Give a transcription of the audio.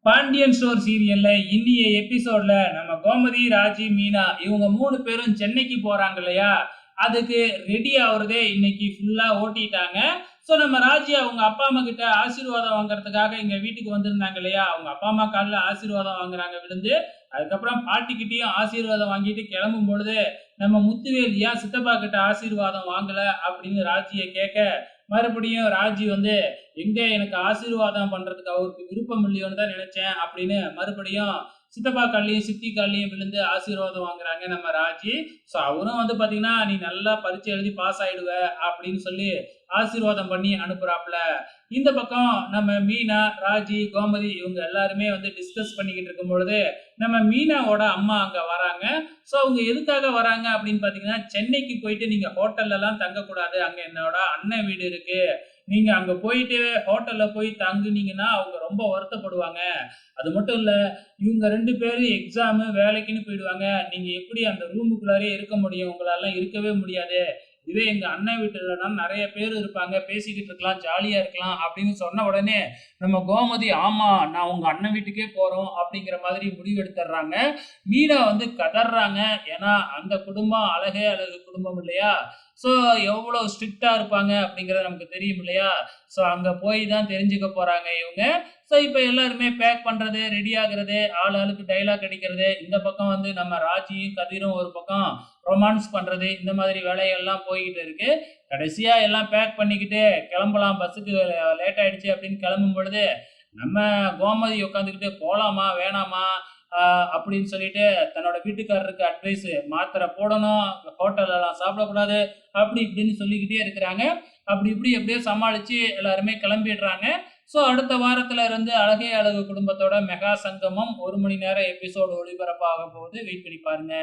Pandian store சீரியல்ல இன்னிய எபிசோட்ல நம்ம கோமதி, ராஜி, மீனா இவங்க 3 பேரும் சென்னைக்கு போறாங்க இல்லையா? அதுக்கு ரெடி ஆவுறதே இன்னைக்கு ஃபுல்லா ஓட்டிட்டாங்க. நம்ம ராஜி அவங்க அப்பா, அம்மா கிட்ட ஆசீர்வாதம் வாங்குறதுக்காக எங்க வீட்டுக்கு வந்திருந்தாங்க இல்லையா? அவங்க அப்பா, அம்மா கால்ல ஆசீர்வாதம் வாங்குறாங்க விழுந்து. அதுக்கப்புறம் பாட்டிக்கிட்டயும் ஆசீர்வாதம் வாங்கிட்டு கிளம்பும் பொழுது, நம்ம முத்துவேல் ஏன் சித்தப்பா கிட்ட ஆசீர்வாதம் வாங்கல? அப்படின்னு ராஜிய கேட்க, மறுபடியும் ராஜி வந்து எங்க எனக்கு ஆசீர்வாதம் பண்றதுக்கு அவருக்கு விருப்பம் இல்லையோன்னு தான் நினைச்சேன் அப்படின்னு மறுபடியும் சித்தப்பா கால்லயும் சித்தி கால்லயும் விழுந்து ஆசீர்வாதம் வாங்குறாங்க நம்ம ராஜி. அவரும் வந்து பாத்தீங்கன்னா நீ நல்லா பரீட்சை எழுதி பாஸ் ஆயிடுவ அப்படின்னு சொல்லி ஆசீர்வாதம் பண்ணி அனுப்புறாப்புல. இந்த பக்கம் நம்ம மீனா, ராஜி, கோமதி இவங்க எல்லாருமே வந்து டிஸ்கஸ் பண்ணிக்கிட்டு இருக்கும் பொழுது நம்ம மீனாவோட அம்மா அங்க வராங்க. அவங்க எதுக்காக வராங்க அப்படின்னு பாத்தீங்கன்னா, சென்னைக்கு போயிட்டு நீங்க ஹோட்டல்ல எல்லாம் தங்கக்கூடாது, அங்க என்னோட அண்ணன் வீடு இருக்கு, நீங்க அங்க போயிட்டு ஹோட்டல்ல போய் தங்குனீங்கன்னா அவங்க ரொம்ப வருத்தப்படுவாங்க. அது மட்டும் இல்ல, இவங்க 2 பேரும் எக்ஸாம் வேலைக்குன்னு போயிடுவாங்க. நீங்க எப்படி அந்த ரூமுக்குள்ளாரே இருக்க முடியும்? உங்களால இருக்கவே முடியாது. இதுவே எங்க அண்ணன் வீட்டுலனா நெறைய பேர் இருப்பாங்க. பேசிக்கிட்டு இருக்கலாம், ஜாலியா இருக்கலாம் அப்படின்னு சொன்ன உடனே, நம்ம கோமதி ஆமா நான் உங்க அண்ணன் வீட்டுக்கே போறோம் அப்படிங்கிற மாதிரி முடிவு எடுத்துடுறாங்க. மீனா வந்து கதர்றாங்க. ஏன்னா அந்த குடும்பம் அழகே அழகு குடும்பம் இல்லையா? ஸோ எவ்வளவு ஸ்ட்ரிக்ட்டா இருப்பாங்க அப்படிங்கிறது நமக்கு தெரியும் இல்லையா? அங்க போய் தான் தெரிஞ்சுக்க போறாங்க இவங்க. இப்ப எல்லாருமே பேக் பண்றது, ரெடி ஆகுறது, ஆள் ஆளுக்கு டயலாக் அடிக்கிறது. இந்த பக்கம் வந்து நம்ம ராஜியும், கதிரும் ஒரு பக்கம் ரொமான்ஸ் பண்றது. இந்த மாதிரி வேலைகள்லாம் போய்க்கிட்டு இருக்கு. கடைசியா எல்லாம் பேக் பண்ணிக்கிட்டு கிளம்பலாம், பஸ்ஸுக்கு லேட் ஆயிடுச்சு அப்படின்னு கிளம்பும் பொழுது, நம்ம கோமதி உட்காந்துக்கிட்டு போலாமா? வேணாமா? அப்படின்னு சொல்லிட்டு தன்னோட வீட்டுக்காரருக்கு அட்வைஸ் மாத்திரை போடணும், ஹோட்டல்லலாம் சாப்பிடக்கூடாது, அப்படி இப்படின்னு சொல்லிக்கிட்டே இருக்கிறாங்க. அப்படி இப்படி எப்படியோ சமாளிச்சு எல்லாருமே கிளம்பிடுறாங்க. அடுத்த வாரத்துல இருந்து அழகே அழகு குடும்பத்தோட மெகா சங்கமம் 1 மணி நேர எபிசோடு ஒளிபரப்பாக போகுது. வெயிட் பண்ணி பாருங்க.